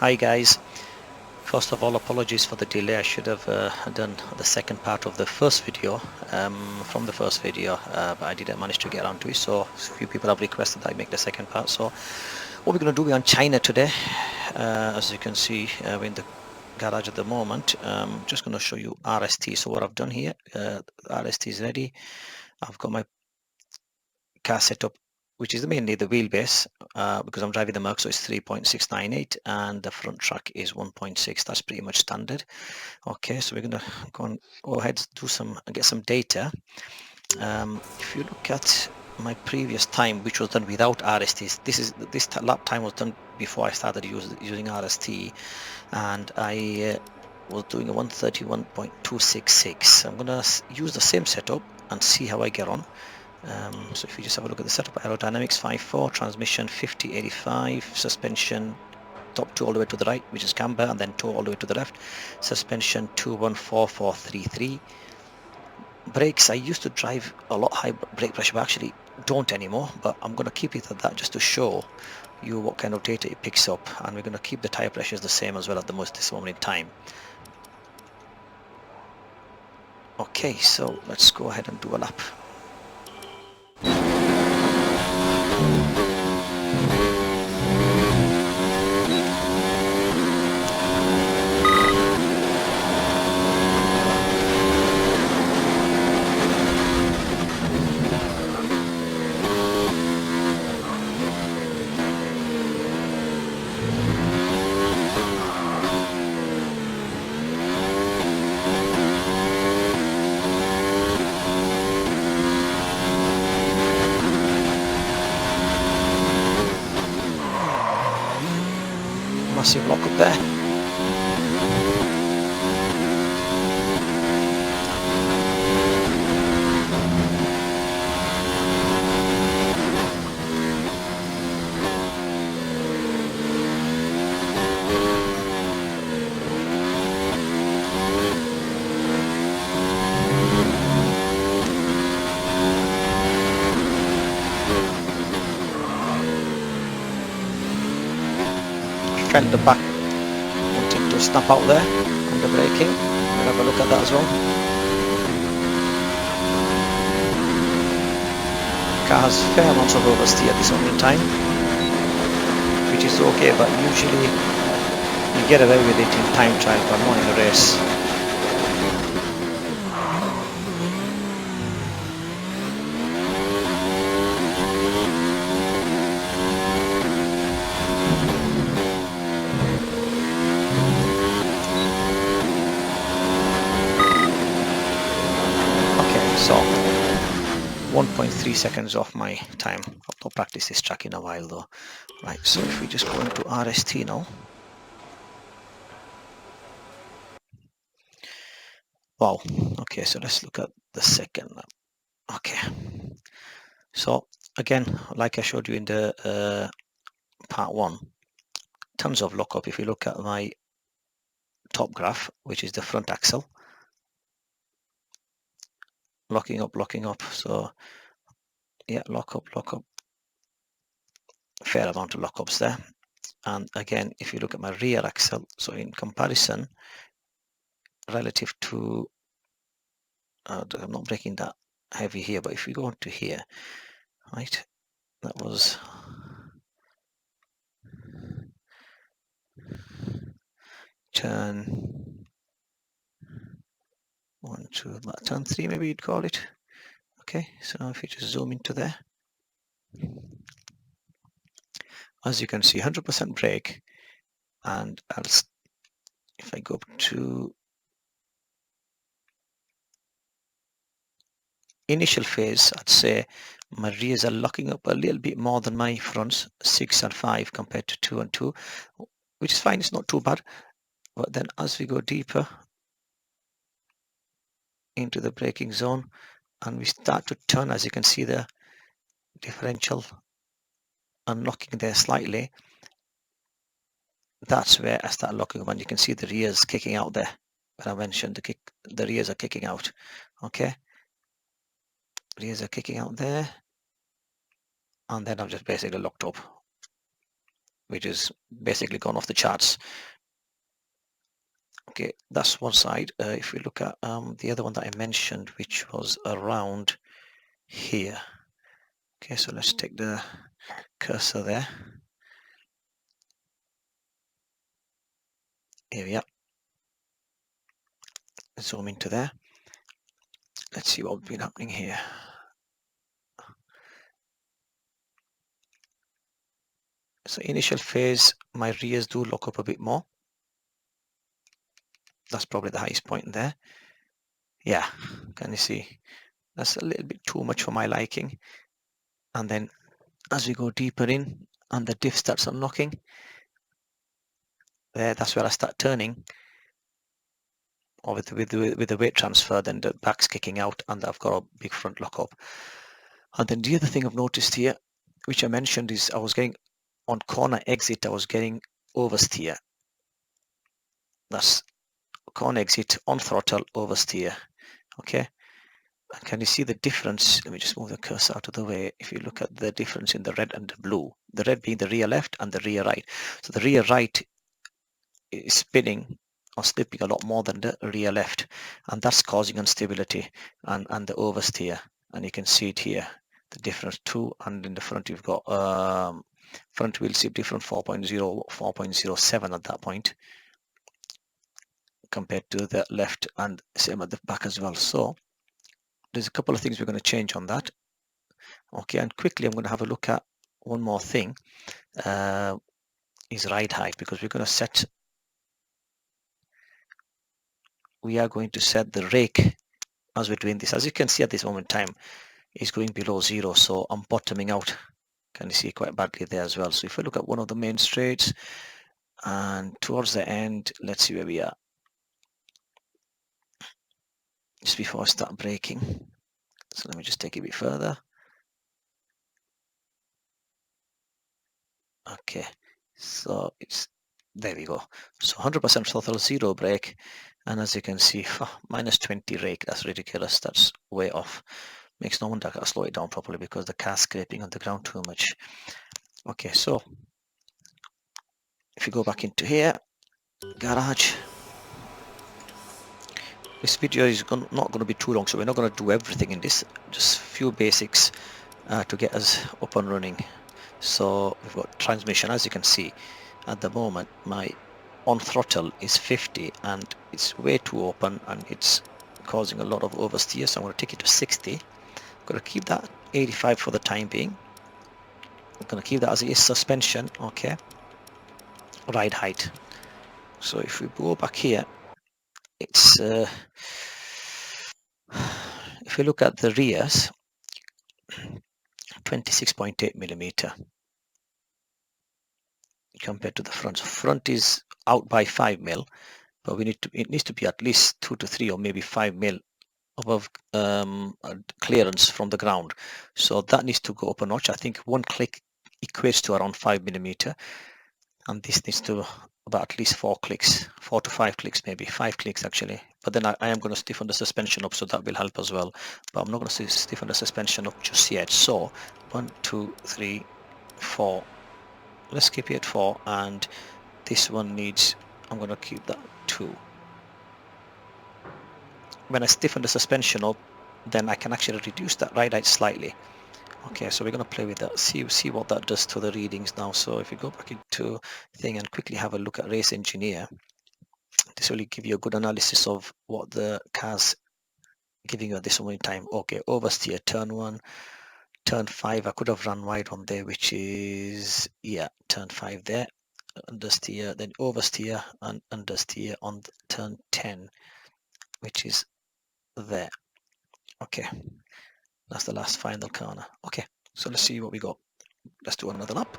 Hi guys, first of all apologies for the delay. I should have done the second part of the first video from the first video, but I didn't manage to get onto it, so a few people have requested that I make the second part. So what we're going to do, we're on China today. As you can see, we're in the garage at the moment. Just going to show you RST. So what I've done here, RST is ready. I've got my car set up, which is mainly the wheelbase, because I'm driving the Merc, so it's 3.698 and the front track is 1.6. That's pretty much standard. Okay, so we're gonna go ahead and get some data. If you look at my previous time, which was done without RSTs, this lap time was done before I started using RST, and I was doing a 131.266. I'm gonna use the same setup and see how I get on. So if you just have a look at the setup, aerodynamics 5.4, transmission 50.85, suspension top 2 all the way to the right, which is camber, and then toe all the way to the left, suspension 214.433. Brakes, I used to drive a lot high brake pressure, but actually don't anymore, but I'm going to keep it at that just to show you what kind of data it picks up, and we're going to keep the tire pressures the same as well at this moment in time. Okay, so let's go ahead and do a lap. Massive lock up there. Felt the back wanting to snap out there under braking. We'll have a look at that as well. Car has fair amounts of oversteer at this moment in time, which is okay, but usually you get away with it in time trial, but not in a race. So 1.3 seconds off my time. I've not practiced this track in a while though. Right, so if we just go into RST now. Wow, okay, so let's look at the second lap. Okay, so again, like I showed you in the part 1, tons of lockup. If you look at my top graph, which is the front axle, locking up, so yeah, lock up, fair amount of lockups there. And again, if you look at my rear axle, so in comparison relative to I'm not braking that heavy here, but if we go into here, right, that was turn 1, 2, turn 3 maybe you'd call it. Okay, so if you just zoom into there, as you can see, 100% brake, and if I go up to initial phase, I'd say my rears are locking up a little bit more than my fronts, 6 and 5 compared to 2 and 2, which is fine, it's not too bad. But then as we go deeper into the braking zone and we start to turn, as you can see the differential unlocking there slightly, that's where I start locking up, and you can see the rears kicking out there. When I mentioned the rears are kicking out. Okay, rears are kicking out there, and then I'm just basically locked up. which is basically gone off the charts. Okay, that's one side. If we look at the other one that I mentioned, which was around here. Okay, so let's take the cursor there. Here we are. Zoom into there. Let's see what's been happening here. So initial phase, my rears do lock up a bit more. That's probably the highest point there. Yeah, can you see? That's a little bit too much for my liking. And then as we go deeper in and the diff starts unlocking, there, that's where I start turning. Or with the weight transfer, then the back's kicking out and I've got a big front lock up. And then the other thing I've noticed here, which I mentioned, is I was getting on corner exit, I was getting oversteer. That's corner exit on throttle, oversteer. Okay. And can you see the difference? Let me just move the cursor out of the way. If you look at the difference in the red and the blue, the red being the rear left and the rear right. So the rear right is spinning or slipping a lot more than the rear left, and that's causing instability and the oversteer. And you can see it here, the difference too. And in the front you've got front wheel slip different 4.0, 4.07 at that point compared to the left, and same at the back as well. So there's a couple of things we're going to change on that. Okay, and quickly I'm going to have a look at one more thing, is ride height, because we're going to set, we are going to set the rake as we're doing this. As you can see at this moment in time, is going below 0, so I'm bottoming out. Can you see quite badly there as well? So if I look at one of the main straights and towards the end, let's see where we are just before I start braking. So let me just take it a bit further. Okay, so it's, there we go. So 100% throttle, 0 brake, and as you can see, minus 20 rake. That's ridiculous. That's way off. Makes no wonder I gotta slow it down properly because the car's scraping on the ground too much. Okay, so if you go back into here, garage. This video is not going to be too long, so we're not going to do everything in this. Just few basics to get us up and running. So we've got transmission. As you can see, at the moment my on throttle is 50 and it's way too open and it's causing a lot of oversteer. So I'm going to take it to 60. I'm going to keep that 85 for the time being. I'm going to keep that as it is. Suspension, okay. Ride height. So if we go back here, it's if you look at the rears, 26.8 millimeter compared to the front. So front is out by 5 mil, but it needs to be at least 2 to 3 or maybe 5 mil above clearance from the ground. So that needs to go up a notch. I think one click equates to around 5 millimeter, and this needs to about at least 4 clicks, 4 to 5 clicks, maybe 5 clicks actually. But then I am going to stiffen the suspension up, so that will help as well. But I'm not going to stiffen the suspension up just yet. So 1, 2, 3, 4. Let's keep it at 4, and this one needs, I'm going to keep that 2. When I stiffen the suspension up, then I can actually reduce that ride height slightly. Okay, so we're going to play with that, see what that does to the readings now. So if we go back into thing and quickly have a look at Race Engineer, this will give you a good analysis of what the car's giving you at this moment in time. Okay, oversteer, turn 1, turn 5, I could have run wide on there, which is, yeah, turn 5 there, understeer, then oversteer and understeer on turn 10, which is there. Okay, that's the last final corner. Okay, so let's see what we got. Let's do another lap.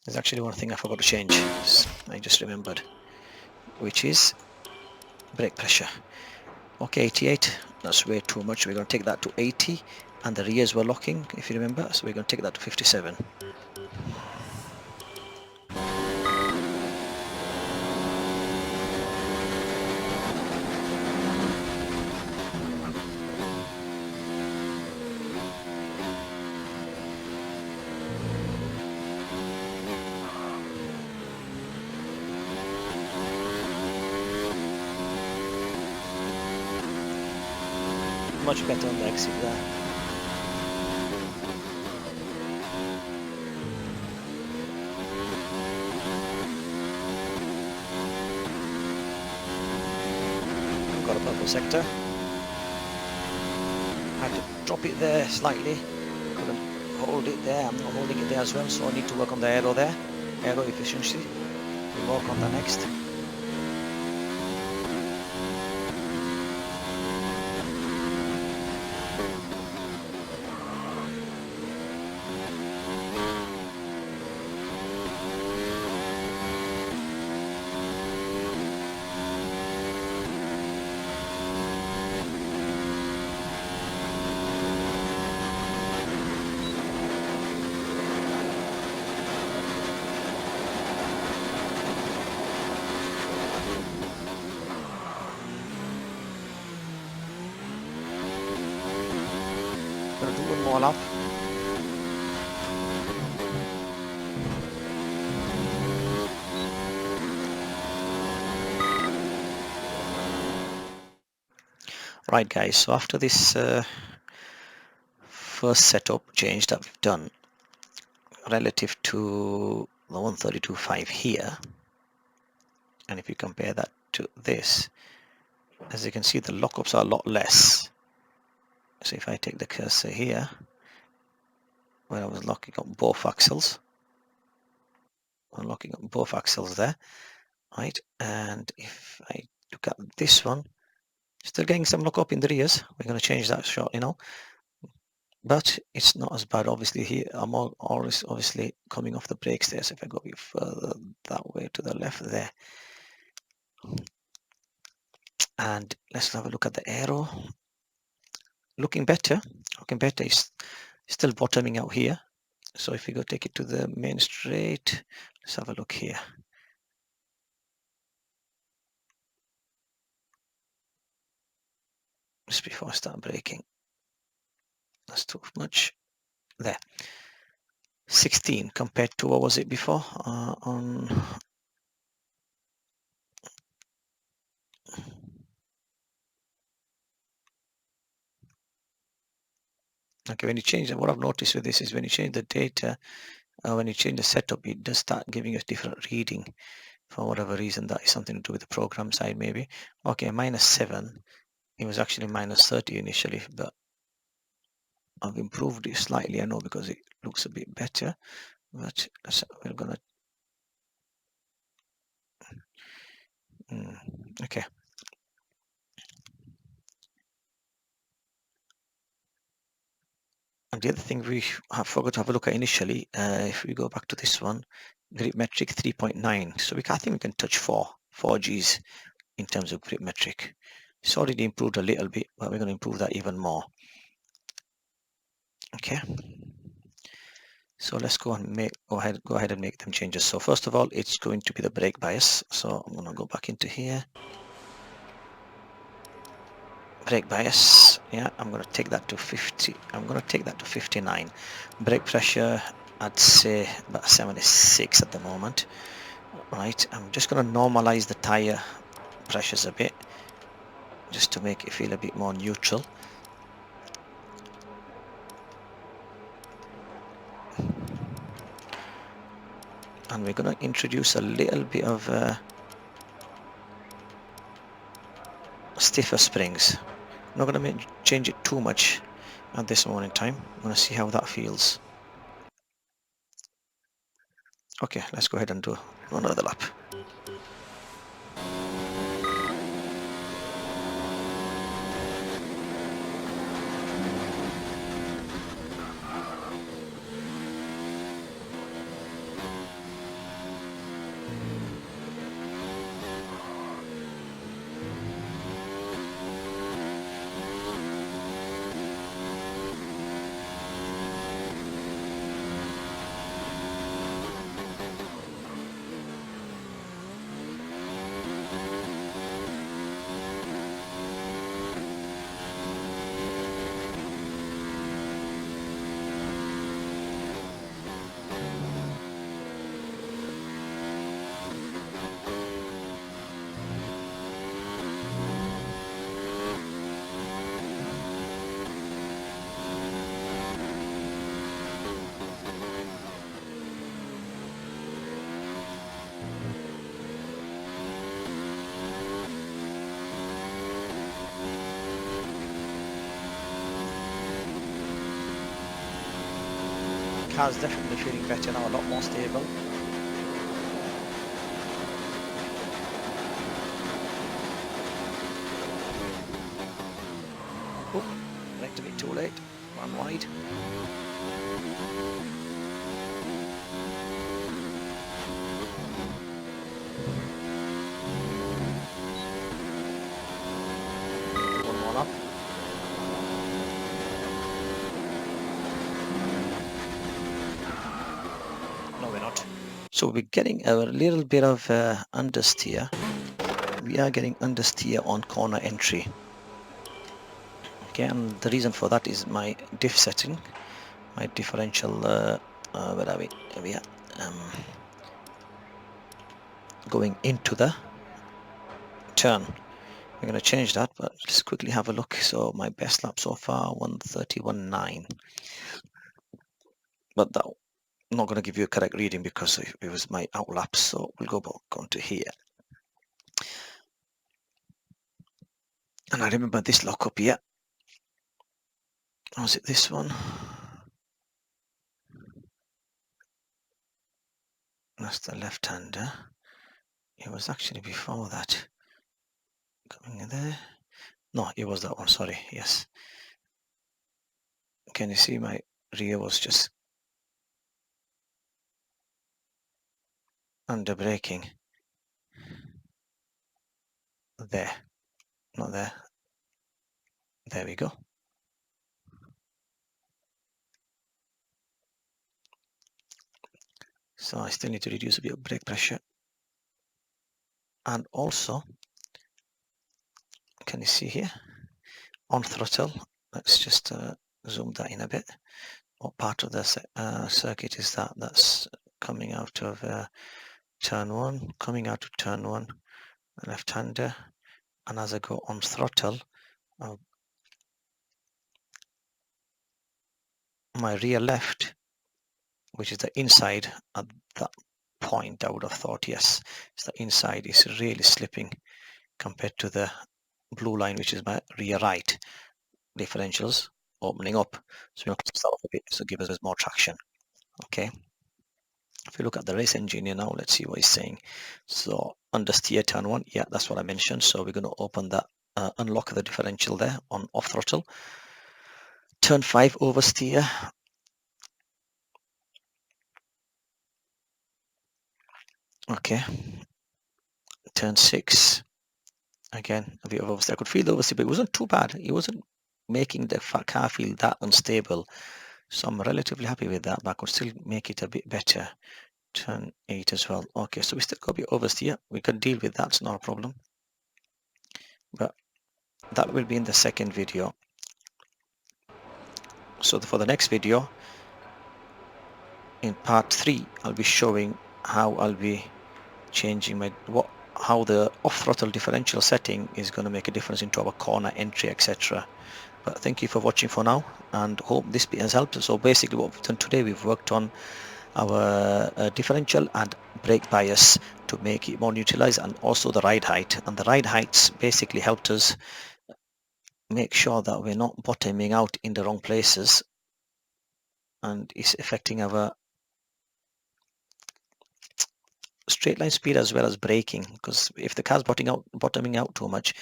There's actually one thing I forgot to change. I just remembered, which is brake pressure. Okay, 88. That's way too much. We're going to take that to 80, and the rears were locking, if you remember, so we're going to take that to 57. Much better on the exit there. Got a purple sector. Had to drop it there slightly. Couldn't hold it there. I'm not holding it there as well, so I need to work on the aero there. Aero efficiency. We'll work on that next. Gonna do one more lap. Right guys, so after this first setup change that we've done relative to the 132.5 here, and if you compare that to this, as you can see the lockups are a lot less. So if I take the cursor here where I was locking up both axles, I'm locking up both axles there, right? And if I look at this one, still getting some lockup in the rears. We're going to change that shortly now, but it's not as bad. Obviously here I'm always obviously coming off the brakes there, so if I go a bit further that way to the left there, and let's have a look at the aero. Looking better. Is still bottoming out here. So if we go take it to the main straight, let's have a look here. Just before I start braking. That's too much. There. 16 compared to what was it before? Okay, when you change, what I've noticed with this is when you change the data, when you change the setup, it does start giving us different reading for whatever reason. That is something to do with the program side maybe. Okay, -7. It was actually -30 initially, but I've improved it slightly, I know, because it looks a bit better, but we're gonna okay. And the other thing we have forgot to have a look at initially, if we go back to this one, grip metric 3.9. So I think we can touch 4 Gs in terms of grip metric. It's already improved a little bit, but we're going to improve that even more. Okay. So let's go ahead and make them changes. So first of all, it's going to be the brake bias. So I'm going to go back into here. Brake bias, yeah, I'm going to take that to 50. I'm going to take that to 59. Brake pressure, I'd say about 76 at the moment. Right, I'm just going to normalize the tire pressures a bit, just to make it feel a bit more neutral. And we're going to introduce a little bit of stiffer springs. I'm not going to change it too much at this moment in time. I'm going to see how that feels. Okay, let's go ahead and do another lap. car's definitely feeling better now, a lot more stable. Oh, went a bit too late, ran wide. One more lap. No, we're not. So we're getting a little bit of understeer. We are getting understeer on corner entry. Okay, and the reason for that is my diff setting, my differential. Where are we? Here we are. Going into the turn. We're going to change that, but let's quickly have a look. So my best lap so far, 1:31.9. But that I'm not going to give you a correct reading because it was my outlap. So we'll go back onto here. And I remember this lockup here. Was it this one? That's the left-hander. It was actually before that. Coming in there. No, it was that one. Sorry. Yes. Can you see my rear was just under braking? There. Not there. There we go. So I still need to reduce a bit of brake pressure. And also, can you see here? On throttle. Let's just zoom that in a bit. What part of the circuit is that? That's coming out of turn one, coming out of turn one, left-hander. And as I go on throttle, my rear left, which is the inside at that point, I would have thought, yes, it's the inside is really slipping compared to the blue line, which is my rear right. Differentials opening up, so we have to start off a bit to give us more traction. Okay, if you look at the race engineer now, let's see what he's saying. So understeer turn one, yeah, that's what I mentioned. So we're going to open that, unlock the differential there on off throttle. Turn 5 oversteer. Okay, turn 6. Again, a bit of oversteer. I could feel the oversteer, but it wasn't too bad. It wasn't making the car feel that unstable. So I'm relatively happy with that, but I could still make it a bit better. Turn 8 as well. Okay, so we still got a bit oversteer. We can deal with that, it's not a problem. But that will be in the second video. So for the next video, in part 3, I'll be showing how I'll be changing how the off throttle differential setting is going to make a difference into our corner entry, etc. But thank you for watching for now, and hope this has helped. So basically what we've done today, we've worked on our differential and brake bias to make it more neutralized, and also the ride height. And the ride heights basically helped us make sure that we're not bottoming out in the wrong places, and it's affecting our straight line speed as well as braking, because if the car's bottoming out too much,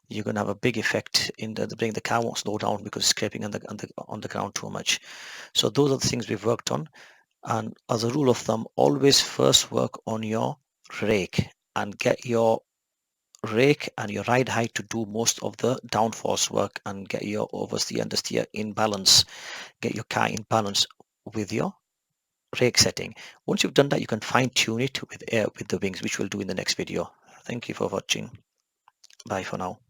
you're going to have a big effect in the braking. The car won't slow down because it's scraping on the ground too much. So those are the things we've worked on, and as a rule of thumb, always first work on your rake and get your rake and your ride height to do most of the downforce work, and get your oversteer understeer in balance, get your car in balance with your rake setting. Once you've done that, you can fine tune it with the wings, which we'll do in the next video. Thank you for watching. Bye for now.